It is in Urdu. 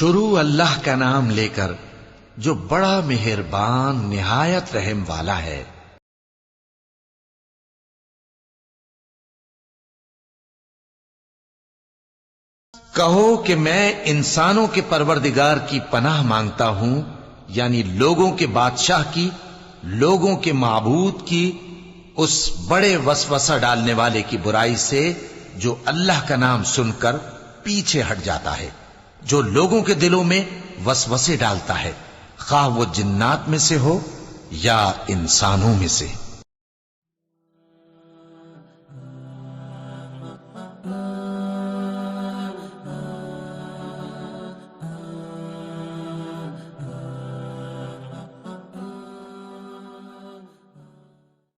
شروع اللہ کا نام لے کر جو بڑا مہربان نہایت رحم والا ہے۔ کہو کہ میں انسانوں کے پروردگار کی پناہ مانگتا ہوں، یعنی لوگوں کے بادشاہ کی، لوگوں کے معبود کی، اس بڑے وسوسہ ڈالنے والے کی برائی سے جو اللہ کا نام سن کر پیچھے ہٹ جاتا ہے، جو لوگوں کے دلوں میں وسوسے ڈالتا ہے، خواہ وہ جنات میں سے ہو یا انسانوں میں سے۔